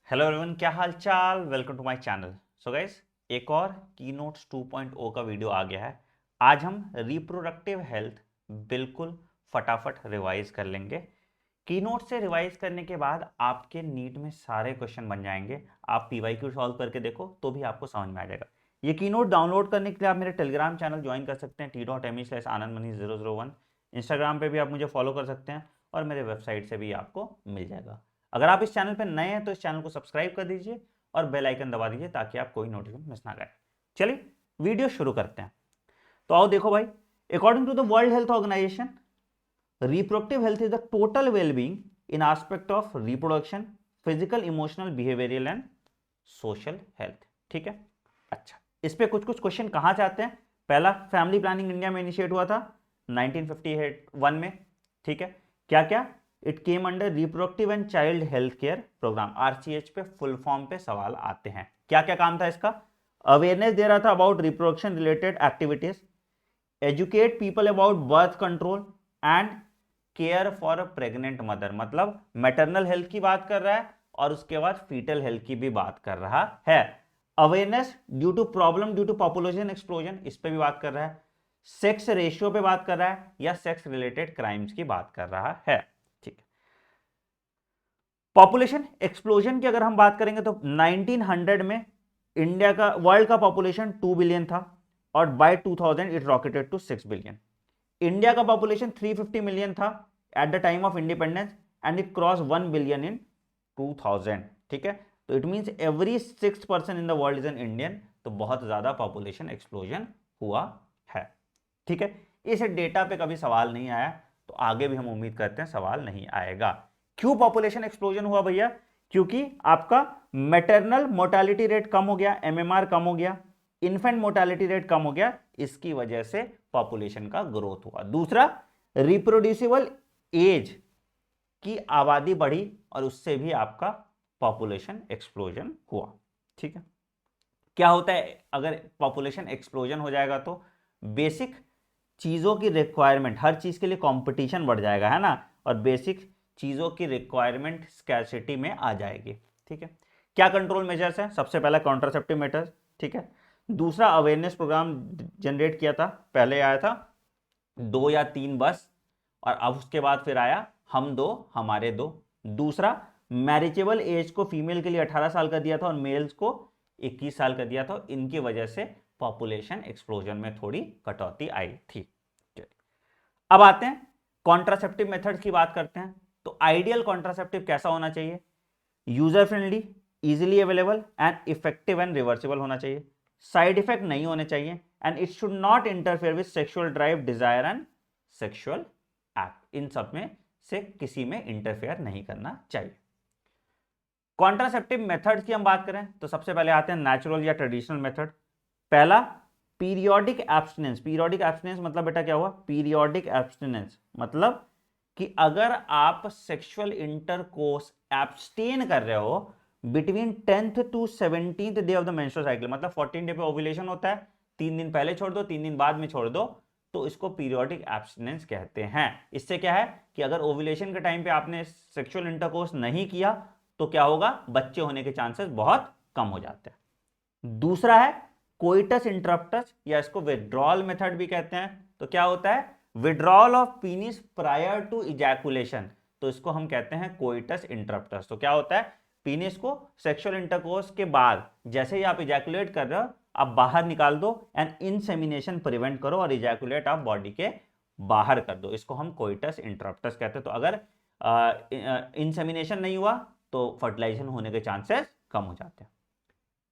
Hello everyone, क्या हाल चाल। Welcome to my channel. So guys, एक और कीनोट्स 2.0 का वीडियो आ गया है। आज हम रिप्रोडक्टिव हेल्थ बिल्कुल फटाफट रिवाइज कर लेंगे। कीनोट से रिवाइज करने के बाद आपके नीट में सारे क्वेश्चन बन जाएंगे। आप पीवाईक्यू सॉल्व करके देखो तो भी आपको समझ में आ जाएगा। ये कीनोट डाउनलोड करने के लिए आप मेरे टेलीग्राम चैनल ज्वाइन कर सकते हैं t.me/anandmani001। इंस्टाग्राम पे भी आप मुझे फॉलो कर सकते हैं और मेरे वेबसाइट से भी आपको मिल जाएगा। अगर आप इस चैनल पर नए हैं तो इस चैनल को सब्सक्राइब कर दीजिए और बेल आइकन दबा दीजिए ताकि आप कोई नोटिफिकेशन मिस ना करें। चलिए वीडियो शुरू करते हैं। तो आओ देखो भाई, according to the World Health Organization, reproductive health is the total well-being in aspect of reproduction, physical, emotional, behavioral and social health। ठीक है। अच्छा, इस पे कुछ कुछ क्वेश्चन कहाँ से आते हैं। पहला, फैमिली प्लानिंग इंडिया में इनिशिएट हुआ था 1951 में। ठीक है। क्या क्या, it came under reproductive and child health care programme, RCH पे फुल फॉर्म पे सवाल आते हैं। क्या क्या काम था इसका। अवेयरनेस दे रहा था about reproduction related activities, educate people about birth control and care for a pregnant mother, मतलब मैटरनल हेल्थ की बात कर रहा है और उसके बाद फीटल हेल्थ की भी बात कर रहा है। Awareness due to problem due to population explosion, इस पे भी बात कर रहा है। सेक्स रेशियो पे बात कर रहा है या सेक्स रिलेटेड क्राइम्स की बात कर रहा है। ठीक है। पॉपुलेशन एक्सप्लोजन की अगर हम बात करेंगे तो 1900 में इंडिया का, वर्ल्ड का पॉपुलेशन 2 बिलियन था और by 2000 it rocketed to 6 billion. India का पॉपुलेशन 350 मिलियन था at the time of independence and it cross 1 billion in 2000। ठीक है। तो it means every 6th person in the world is an Indian. तो बहुत ज्यादा पॉपुलेशन एक्सप्लोजन हुआ है। ठीक है। इस डेटा पे कभी सवाल नहीं आया तो आगे भी हम उम्मीद करते हैं सवाल नहीं आएगा। क्यों पॉपुलेशन एक्सप्लोजन हुआ भैया। क्योंकि आपका मैटरनल मोर्टालिटी रेट कम हो गया, एमएमआर कम हो गया, इन्फेंट मोर्टालिटी रेट कम हो गया, इसकी वजह से पॉपुलेशन का ग्रोथ हुआ। दूसरा, रिप्रोड्यूसिबल एज की आबादी बढ़ी और उससे भी आपका पॉपुलेशन एक्सप्लोजन हुआ। ठीक है। क्या होता है, अगर पॉपुलेशन एक्सप्लोजन हो जाएगा तो बेसिक चीजों की रिक्वायरमेंट, हर चीज के लिए कंपटीशन बढ़ जाएगा, है ना, और बेसिक चीजों की रिक्वायरमेंट स्कैर्सिटी में आ जाएगी। ठीक है। क्या कंट्रोल मेजर्स है। सबसे पहला कॉन्ट्रासेप्टिव मेथड। ठीक है। दूसरा, अवेयरनेस प्रोग्राम जनरेट किया था, पहले आया था 2 या 3 बस और अब उसके बाद फिर आया हम दो हमारे दो। दूसरा, मैरिजेबल एज को फीमेल के लिए 18 साल का दिया था और मेल्स को 21 साल का दिया था। इनकी वजह से पॉपुलेशन एक्सप्लोजन में थोड़ी कटौती आई थी। अब आते हैं कॉन्ट्रासेप्टिव मेथड्स की बात करते हैं। तो आइडियल कॉन्ट्रासेप्टिव कैसा होना चाहिए। User friendly, easily available and effective and reversible होना चाहिए। साइड इफेक्ट नहीं होने चाहिए and it should not interfere with sexual drive, desire and sexual act. इन सब में से किसी में इंटरफेयर नहीं करना चाहिए। कॉन्ट्रासेप्टिव मेथड की हम बात करें तो सबसे पहले आते हैं नेचुरल या ट्रेडिशनल मेथड। पहला, पीरियोडिक एब्स्टिनेंस। पीरियोडिक एब्स्टिनेंस मतलब बेटा क्या हुआ, पीरियोडिक एब्स्टिनेंस मतलब कि अगर आप सेक्सुअल इंटरकोर्स एब्सटेन कर रहे हो between 10th to 17th day of the menstrual cycle, मतलब 14 डे पे ओव्यूलेशन होता है, 3 दिन पहले छोड़ दो 3 दिन बाद में छोड़ दो, तो इसको पीरियोडिक एब्स्टिनेंस कहते हैं। इससे क्या है कि अगर ओव्यूलेशन के टाइम पे आपने सेक्सुअल इंटरकोर्स नहीं किया तो क्या होगा, बच्चे होने के चांसेस बहुत कम हो जाते हैं। दूसरा है कोइटस इंटरप्टस या इसको विड्रॉल मेथड भी कहते हैं। तो क्या होता है, withdrawal of penis prior to ejaculation, तो इसको हम कहते हैं कोइटस इंटरप्टस। तो क्या होता है, पीनिस को सेक्सुअल इंटरकोर्स के बाद जैसे ही आप इजैकुलेट कर रहे हो आप बाहर निकाल दो एंड इंसेमिनेशन प्रिवेंट करो और इजैकुलेट आप बॉडी के बाहर कर दो, इसको हम कोइटस इंटरप्टस कहते हैं। तो अगर इंसेमिनेशन नहीं हुआ तो फर्टिलाइजेशन होने के चांसेस कम हो जाते हैं।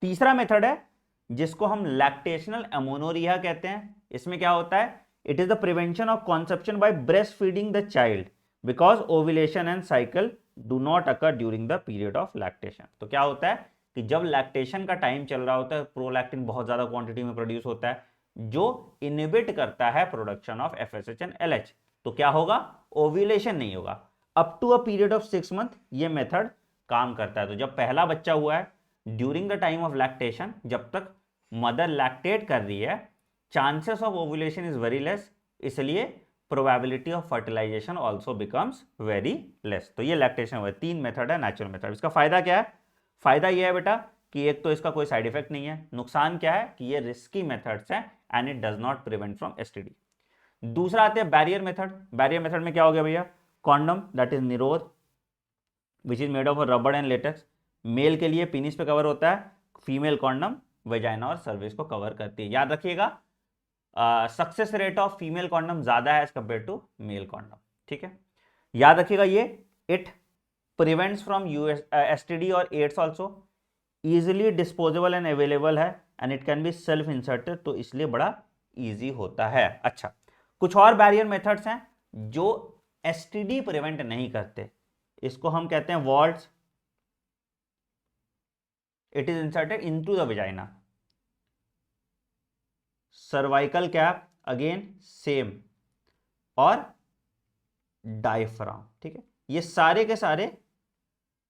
तीसरा मेथड है जिसको हम लैक्टेशनल अमोनोरिया कहते हैं। इसमें क्या होता है, it is the prevention of conception by breast feeding the child because ovulation and cycle do not occur during the period of lactation. तो क्या होता है कि जब लैक्टेशन का टाइम चल रहा होता है प्रोलैक्टिन बहुत ज्यादा क्वांटिटी में प्रोड्यूस होता है जो इनहिबिट करता है production of FSH and LH. तो क्या होगा, ओव्यूलेशन नहीं होगा up to a period of 6 month. ये मेथड काम करता है। तो जब पहला बच्चा हुआ है during the time of lactation, जब तक मदर लैक्टेट कर रही है, chances of ovulation is very less, इसलिए probability of fertilization also becomes very less. तो ये लैक्टेशन हुआ। 3 मेथड है नेचुरल मेथड। इसका फायदा क्या है, फायदा ये है बेटा कि एक तो इसका कोई साइड इफेक्ट नहीं है, नुकसान क्या है कि ये रिस्की मेथड्स हैं and it does not prevent from STD. दूसरा आते हैं बैरियर मेथड। बैरियर मेथड में क्या हो गया भैया, condom that is Nirodh which is made of rubber and latex, male के लिए पेनिस पे कवर होता है, फीमेल कॉन्डम वेजाइना और सर्विस को कवर करती है। याद रखिएगा success rate of female condom ज्यादा है as compare to male condom, ठीक है। याद रखिएगा ये इट प्रिवेंट्स फ्रॉम एसटीडी और AIDS also, easily disposable and available है and it can be self inserted, तो इसलिए बड़ा इजी होता है। अच्छा, कुछ और बैरियर मेथड्स हैं जो एसटीडी प्रिवेंट नहीं करते, इसको हम कहते हैं vaults, it is inserted into the vagina. Cervical cap again same, और डायफ्राम, ठीक है, ये सारे के सारे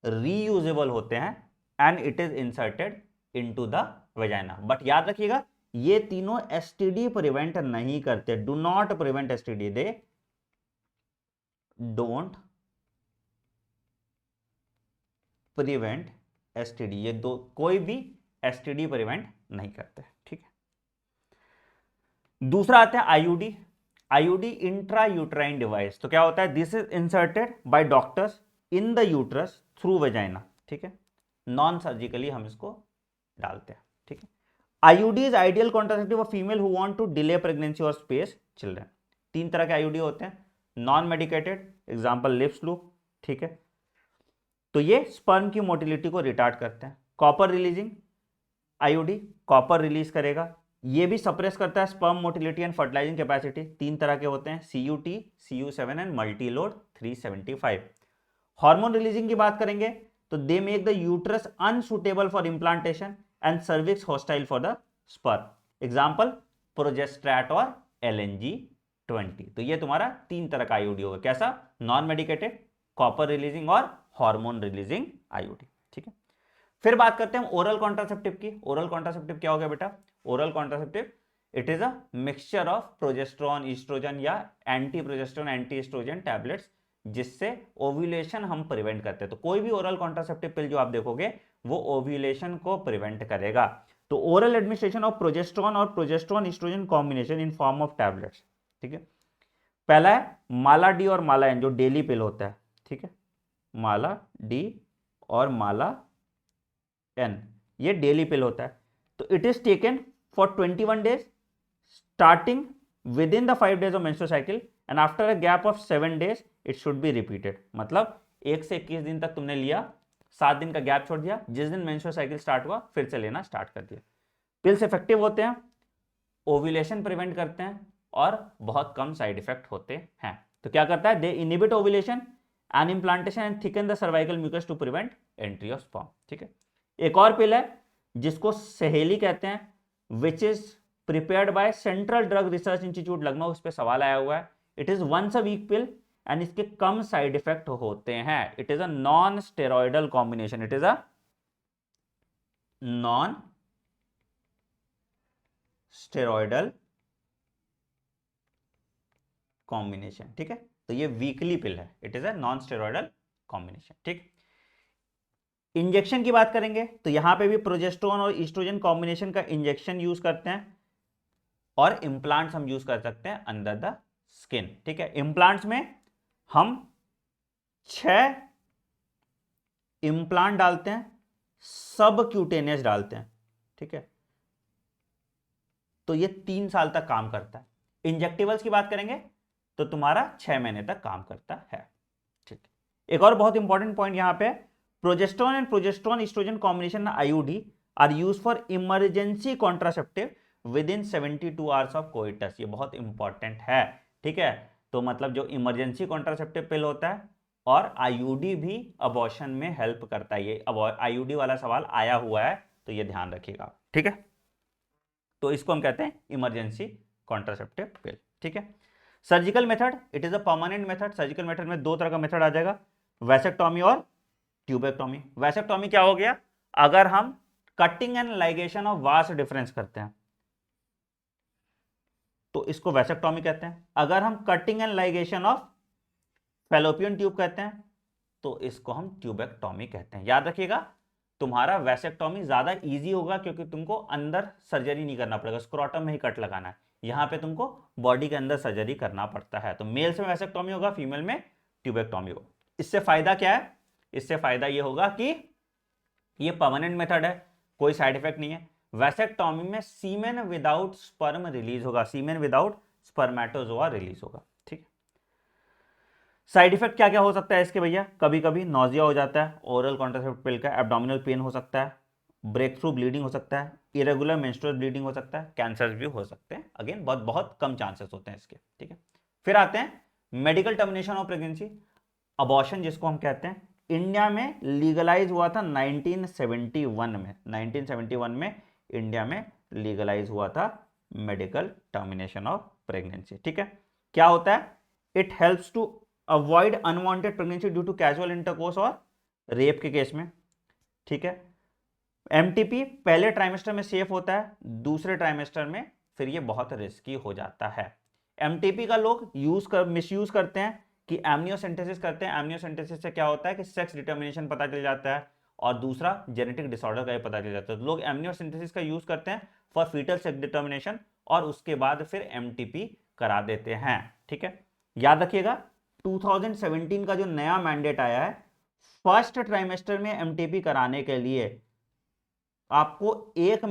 रीयूजेबल होते हैं and it is inserted into the vagina. But याद रखिएगा ये तीनों एसटीडी प्रिवेंट नहीं करते, do not prevent STD, they don't prevent STD, ये दो कोई भी एसटीडी प्रिवेंट नहीं करते, ठीक है। दूसरा आता है IUD. IUD intra uterine device, तो क्या होता है, this is inserted by doctors in the uterus through vagina, ठीक है, नॉन सर्जिकली हम इसको डालते हैं, ठीक है। IUD is ideal contraceptive for female who want to delay pregnancy और स्पेस चिल्ड्रन। तीन तरह के आईयूडी होते हैं, non medicated example Lippes loop, ठीक है, तो ये स्पर्म की मोटिलिटी को रिटार्ड करते हैं। Copper releasing IUD copper release करेगा, ये भी सप्रेस करता है sperm motility and fertilizing capacity. तीन तरह के होते हैं, CUT, CU7 and multiload 375। Hormone releasing की बात करेंगे तो they make the uterus unsuitable for implantation and cervix hostile for the sperm, example Progestasert और LNG-20। तो ये तुम्हारा तीन तरह का आईयूडी होगा, कैसा, नॉन मेडिकेटेड, कॉपर रिलीजिंग और हार्मोन रिलीजिंग आईयूडी, ठीक है। फिर बात करते हैं ओरल कॉन्ट्रासेप्टिव की। ओरल कॉन्ट्रासेप्टिव क्या हो गया बेटा, oral contraceptive it is a mixture of progesterone, estrogen या anti progesterone anti estrogen tablets, जिससे ओव्यूलेशन हम प्रिवेंट करते हैं। तो कोई भी ओरल कॉन्ट्रासेप्टिव पिल जो आप देखोगे वो ओव्यूलेशन को प्रिवेंट करेगा। तो ओरल एडमिनिस्ट्रेशन ऑफ प्रोजेस्टेरॉन और progesterone oestrogen combination in form of tablets, ठीक है। पहला है माला डी और माला एन, जो डेली पिल होता है, ठीक है, माला डी और माला एन, ये डेली पिल होता है। तो it is taken for 21 days starting with in the 5 days of menstrual cycle and after a gap of 7 days it should be repeated. मतलब 1 से 21 दिन तक तुमने लिया, 7 दिन का गैप छोड़ दिया, जिस दिन मेंस्ट्रुअल साइकिल स्टार्ट हुआ फिर से लेना स्टार्ट कर दिया। पिल्स इफेक्टिव होते हैं, ओव्यूलेशन प्रिवेंट करते हैं और बहुत कम साइड इफेक्ट होते हैं। तो क्या करता है, they inhibit ovulation and implantation and thicken the cervical mucus to prevent entry of sperm, ठीक है। एक और पिल है जिसको सहेली कहते हैं, which is prepared by Central Drug Research Institute Lucknow, इस पे सवाल आया हुआ है। It is once a week pill and इसके कम साइड इफेक्ट होते हैं। It is a non steroidal combination, it is a non steroidal combination, ठीक है। तो ये वीकली पिल है, it is a non steroidal combination, ठीक। इंजेक्शन की बात करेंगे तो यहां पे भी प्रोजेस्टेरॉन और ईस्ट्रोजन कॉम्बिनेशन का इंजेक्शन यूज करते हैं, और इंप्लांट्स हम यूज कर सकते हैं अंडर द स्किन, ठीक है। इंप्लांट्स में हम 6 इंप्लांट डालते हैं, सब क्यूटेनियस डालते हैं, ठीक है। तो ये 3 साल तक काम करता है। इंजेक्टिवल्स की बात करेंगे तो तुम्हारा 6 महीने तक काम करता है, ठीक। एक और बहुत इंपॉर्टेंट पॉइंट यहां पे, progesterone and progesterone oestrogen combination IUD are use for emergency contraceptive within 72 hours of coitus. ये बहुत इंपॉर्टेंट है, ठीक है। तो मतलब जो इमरजेंसी कॉन्ट्रासेप्टिव पिल होता है और IUD भी अबॉर्शन में हेल्प करता है। ये IUD वाला सवाल आया हुआ है तो ये ध्यान रखिएगा, ठीक है। तो इसको हम कहते हैं इमरजेंसी कॉन्ट्रासेप्टिव पिल, ठीक है। Surgical method it is a permanent method. Surgical method में 2 तरह का मेथड आ जाएगा, वैसेक्टोमी और ट्यूबेक्टोमी। वैसेक्टोमी क्या हो गया, अगर हम cutting and ligation of vas deferens करते हैं तो इसको वैसेक्टोमी कहते हैं। अगर हम cutting and ligation of fallopian tube कहते हैं तो इसको हम ट्यूबेक्टोमी कहते हैं। याद रखिएगा, तुम्हारा वैसेक्टोमी ज्यादा इजी होगा, क्योंकि तुमको अंदर सर्जरी नहीं करना पड़ेगा, स्क्रोटम में ही कट लगाना है। यहाँ पे तुमको बॉडी के अंदर सर्जरी करना पड़ता है। तो मेल्स में वैसेक्टोमी होगा, फीमेल में ट्यूबेक्टोमी होगा। इससे फायदा क्या है? इससे फायदा ये होगा कि ये परमानेंट मेथड है, कोई साइड इफेक्ट नहीं है। वैसेक्टोमी में सीमेन विदाउट स्पर्म रिलीज होगा, सीमेन विदाउट स्पर्मेटोजोआ रिलीज होगा। ठीक। साइड इफेक्ट क्या क्या हो सकता है इसके भैया? कभी कभी नॉजिया हो जाता है ओरल कॉन्ट्रासेप्टिव पिल का, एब्डोमिनल पेन हो सकता है, ब्रेक थ्रू ब्लीडिंग हो सकता है, इरेगुलर मेंस्ट्रुअल ब्लीडिंग हो सकता है, कैंसर भी हो सकते हैं। अगेन बहुत बहुत कम चांसेस होते हैं इसके। ठीक है। फिर आते हैं medical termination of pregnancy, abortion जिसको हम कहते हैं। इंडिया में लीगलाइज हुआ था 1971 में, 1971 में इंडिया में लीगलाइज हुआ था मेडिकल टर्मिनेशन ऑफ प्रेगनेंसी। ठीक है। क्या होता है? It helps to avoid unwanted pregnancy due to casual intercourse और रेप के केस में। ठीक है। एमटीपी पहले ट्राइमेस्टर में सेफ होता है, दूसरे ट्राइमेस्टर में फिर ये बहुत रिस्की हो जाता है। एमटीपी का लोग मिसयूज करते हैं कि एमनियोसेंटेसिस करते हैं। एमनियोसेंटेसिस से क्या होता है कि सेक्स डिटर्मिनेशन पता चल जाता है, और दूसरा जेनेटिक डिसऑर्डर का भी पता चल जाता है। तो लोग एमनियोसेंटेसिस का यूज करते हैं फॉर फीटल सेक्स डिटर्मिनेशन, और उसके बाद फिर एमटीपी करा देते हैं। ठीक है। याद रखिएगा 2017 का जो नया मैंडेट आया है, फर्स्ट ट्राइमेस्टर में एमटीपी कराने के लिए आपको एक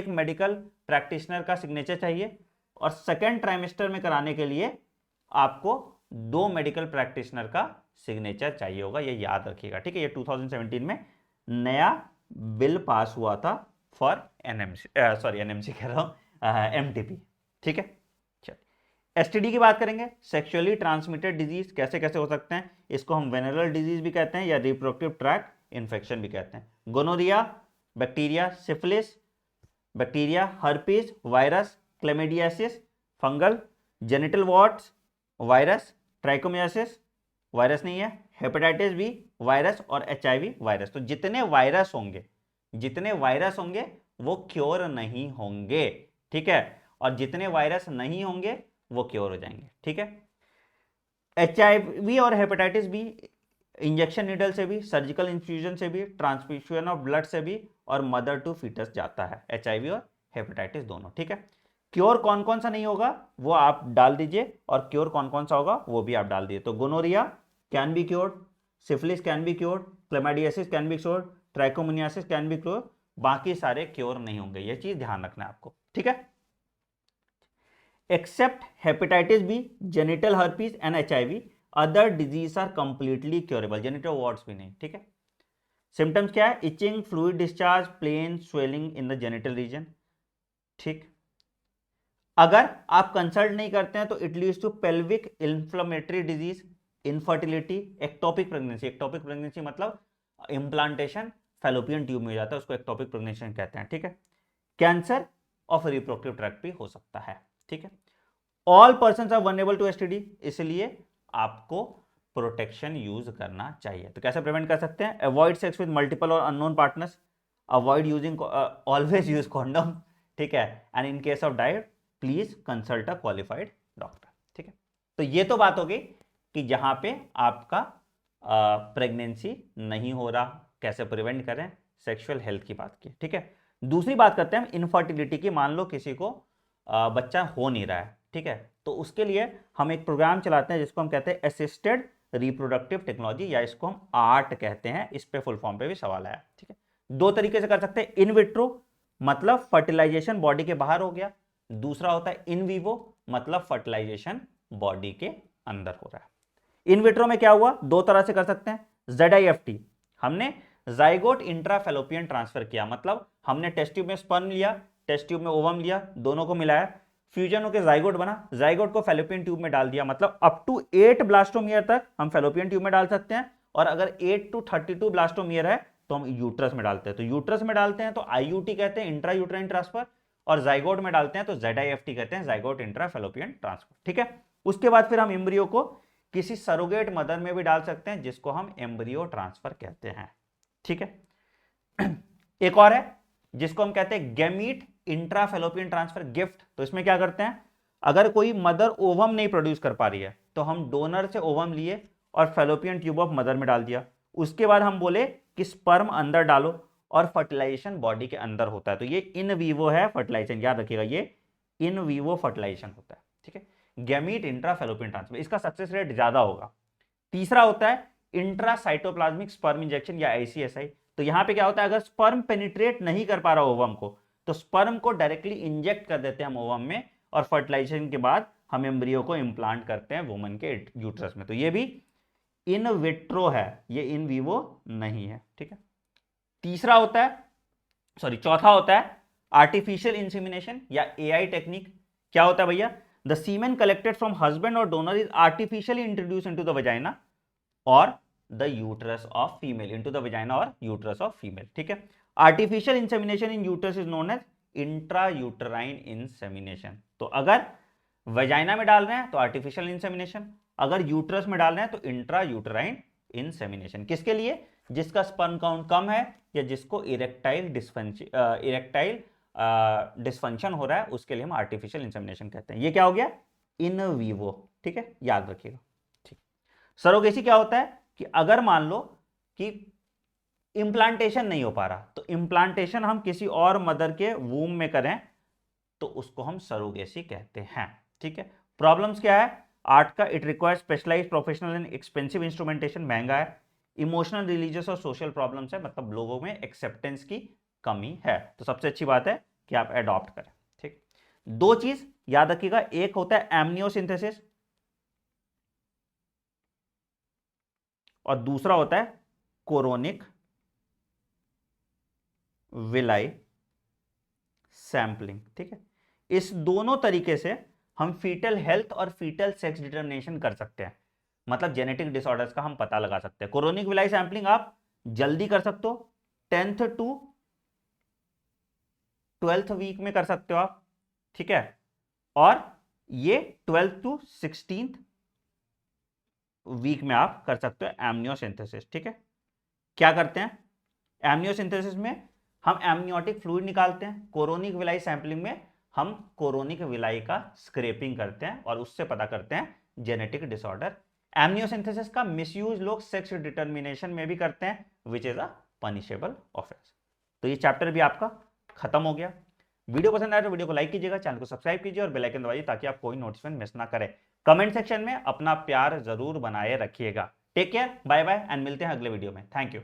मेडिकल प्रैक्टिशनर का सिग्नेचर चाहिए, और सेकेंड ट्राइमेस्टर में कराने के लिए आपको 2 मेडिकल प्रैक्टिशनर का सिग्नेचर चाहिए होगा। ये याद रखिएगा। ठीक है। ये 2017 में नया बिल पास हुआ था फॉर एनएमसी कह रहा हूं, एमटीपी। ठीक है। एसटीडी की बात करेंगे, सेक्सुअली ट्रांसमिटेड डिजीज कैसे कैसे हो सकते हैं। इसको हम वेनरल डिजीज भी कहते हैं या रिप्रोडक्टिव ट्रैक्ट इन्फेक्शन भी कहते हैं। Gonorrhoea bacteria, syphilis bacteria, herpes virus, chlamydiasis fungal, genital warts virus, trichomoniasis virus नहीं है, हेपेटाइटिस बी वायरस और एचआईवी वायरस। तो जितने वायरस होंगे वो क्योर नहीं होंगे। ठीक है। और जितने वायरस नहीं होंगे वो क्योर हो जाएंगे। ठीक है। एचआईवी और हेपेटाइटिस बी इंजेक्शन नीडल से भी, सर्जिकल इंफ्यूजन से भी, ट्रांसफ्यूजन ऑफ ब्लड से भी, और मदर टू फीटस जाता है, एचआईवी और हेपेटाइटिस दोनों। ठीक है। क्योर कौन कौन सा नहीं होगा वो आप डाल दीजिए, और क्योर कौन कौन सा होगा वो भी आप डाल दीजिए। तो gonorrhoea can be cured, syphilis can be cured, chlamydiasis can be cured, trichomoniasis can be cured, बाकी सारे क्योर नहीं होंगे। ये चीज ध्यान रखना है आपको। ठीक है। Except hepatitis B, genital herpes and HIV, other disease are completely curable. Genital warts भी नहीं। ठीक है। सिम्टम्स क्या है? Itching, fluid discharge, pain swelling in the genital region. ठीक। अगर आप कंसल्ट नहीं करते हैं तो it leads to pelvic inflammatory disease, infertility, ectopic pregnancy. Ectopic pregnancy मतलब इम्प्लांटेशन फैलोपियन ट्यूब में हो जाता है, उसको एक्टोपिक प्रेगनेंसी कहते हैं। ठीक है। कैंसर ऑफ रिप्रोडक्टिव ट्रैक्ट भी हो सकता है। ठीक है। All person are vulnerable to STD, इसलिए आपको प्रोटेक्शन यूज करना चाहिए। तो कैसे प्रिवेंट कर सकते हैं? अवॉइड सेक्स विद मल्टीपल और unknown partners, avoid using, always use condom. ठीक है। And in case of diet please consult a qualified doctor. ठीक है। तो ये तो बात हो गई कि जहां पे आपका प्रेगनेंसी नहीं हो रहा, कैसे प्रिवेंट करें, सेक्सुअल हेल्थ की बात की। ठीक है। दूसरी बात करते हैं हम इनफर्टिलिटी की। मान लो किसी को बच्चा हो नहीं रहा है। ठीक है। तो उसके लिए हम एक प्रोग्राम चलाते हैं जिसको हम कहते हैं असिस्टेड रिप्रोडक्टिव टेक्नोलॉजी, या इसको हम आर्ट कहते हैं। इस पे फुल फॉर्म पे भी सवाल आया। ठीक है। 2 तरीके से कर सकते हैं। इन विट्रो मतलब फर्टिलाइजेशन बॉडी के बाहर हो गया, दूसरा होता है इन विवो मतलब फर्टिलाइजेशन बॉडी के अंदर हो रहा है। इन विट्रो में क्या हुआ? 2 तरह से कर सकते हैं। ZIFT, हमने जाइगोट इंट्राफेलोपियन ट्रांसफर किया, मतलब हमने टेस्ट ट्यूब में स्पर्म लिया, टेस्ट ट्यूब में ओवम लिया, दोनों को मिलाया, फ्यूजन होकर जाइगोट बना, जाइगोट को फेलोपियन ट्यूब में डाल दिया। मतलब अप टू 8 ब्लास्टोमियर तक हम फेलोपियन ट्यूब में डाल सकते हैं, और अगर 8 to 32 ब्लास्टोमियर है तो हम यूट्रस में डालते हैं। तो यूट्रस में डालते हैं तो IUT कहते हैं, इंट्रा यूट्राइन ट्रांसफर, और जाइगोट में डालते हैं तो ZIFT कहते हैं, जाइगोट इंट्राफेलोपियन ट्रांसफर। ठीक है। उसके बाद फिर हम एम्ब्रियो को किसी सरोगेट मदर में भी डाल सकते हैं, जिसको हम एम्ब्रियो ट्रांसफर कहते हैं। ठीक है। एक और है जिसको हम कहते हैं गैमीट इंट्राफेलोपियन ट्रांसफर, गिफ्ट। तो इसमें क्या करते हैं, अगर कोई मदर ओवम नहीं प्रोड्यूस कर पा रही है तो हम डोनर से ओवम लिए और फेलोपियन ट्यूब ऑफ मदर में डाल दिया, उसके बाद हम बोले कि स्पर्म अंदर डालो और फर्टिलाइजेशन बॉडी के अंदर होता है, तो ये इन वीवो है फर्टिलाइजेशन, याद रखिएगा ये इन वीवो फर्टिलाइजेशन होता है, ठीक है। गैमीट इंट्रा फैलोपियन ट्रांसफर, इसका सक्सेस रेट ज्यादा होगा। तीसरा होता है इंट्रा साइटोप्लाज्मिक स्पर्म इंजेक्शन या ICSI। तो यहां पे क्या होता है, अगर स्पर्म पेनिट्रेट नहीं कर पा रहा ओवम को, तो स्पर्म को डायरेक्टली इंजेक्ट कर देते हैं हम ओवम में, और फर्टिलाइजेशन के बाद हम एम्ब्रियो को इम्प्लांट करते हैं वुमन के यूट्रस में। तो ये भी इन विट्रो है, ये इन वीवो नहीं है, ठीक है। तीसरा होता है, सॉरी चौथा होता है आर्टिफिशियल इंसेमिनेशन या AI टेक्निक। क्या होता है भैया, the semen collected from husband और donor is artificially introduce into the vagina और the uterus of female, into the vagina और यूट्रस ऑफ फीमेल, ठीक है। Artificial insemination in uterus is known as intra uterine insemination. तो अगर vagina में डाल रहे हैं तो आर्टिफिशियल इंसेमिनेशन, अगर यूट्रस में डाल रहे हैं तो इंट्रा यूटराइन इंसेमिनेशन। किसके लिए, जिसका स्पर्म काउंट कम है या जिसको इरेक्टाइल डिस्फंक्शन हो रहा है, उसके लिए हम आर्टिफिशियल इंसेमिनेशन कहते हैं। ये क्या हो गया, इन वीवो, ठीक है, याद रखिएगा। ठीक, सरोगेसी क्या होता है कि अगर मान लो कि इम्प्लांटेशन नहीं हो पा रहा, तो इम्प्लांटेशन हम किसी और मदर के वूम में करें तो उसको हम सरोगेसी कहते हैं, ठीक है। प्रॉब्लम्स क्या है आर्ट का, it requires specialised professional and expensive instrumentation, महंगा है। इमोशनल, रिलीजियस और सोशल प्रॉब्लम्स है, मतलब लोगों में एक्सेप्टेंस की कमी है। तो सबसे अच्छी बात है कि आप एडॉप्ट करें, ठीक। दो चीज याद रखिएगा, एक होता है एमनियोसिंथेसिस और दूसरा होता है कोरोनिक विलाई सैंपलिंग, ठीक है। इस दोनों तरीके से हम फीटल हेल्थ और फीटल सेक्स डिटर्मिनेशन कर सकते हैं, मतलब जेनेटिक डिसऑर्डर्स का हम पता लगा सकते हैं। कोरोनिक विलाई सैंपलिंग आप जल्दी कर सकते हो, 10th to 12th वीक में कर सकते हो आप, ठीक है। और ये 12th to 16th वीक में आप कर सकते हो एमनियोसिंथेसिस, ठीक है। क्या करते हैं एमनियोसिंथेसिस में, हम एमनियोटिक फ्लूइड निकालते हैं। कोरोनिक विलाई सैंपलिंग में हम कोरोनिक विलाई का स्क्रेपिंग करते हैं और उससे पता करते हैं जेनेटिक डिसऑर्डर। एमनियोसिंथेसिस का मिसयूज लोग सेक्स डिटर्मिनेशन में भी करते हैं, which is a punishable offence. तो ये चैप्टर भी आपका खत्म हो गया। वीडियो पसंद आया तो वीडियो को लाइक कीजिएगा, चैनल को सब्सक्राइब कीजिए और बेल आइकन दबाइए ताकि आप कोई नोटिफिकेशन मिस ना करें। कमेंट सेक्शन में अपना प्यार जरूर बनाए रखिएगा। Take care, bye bye and मिलते हैं अगले वीडियो में। Thank you.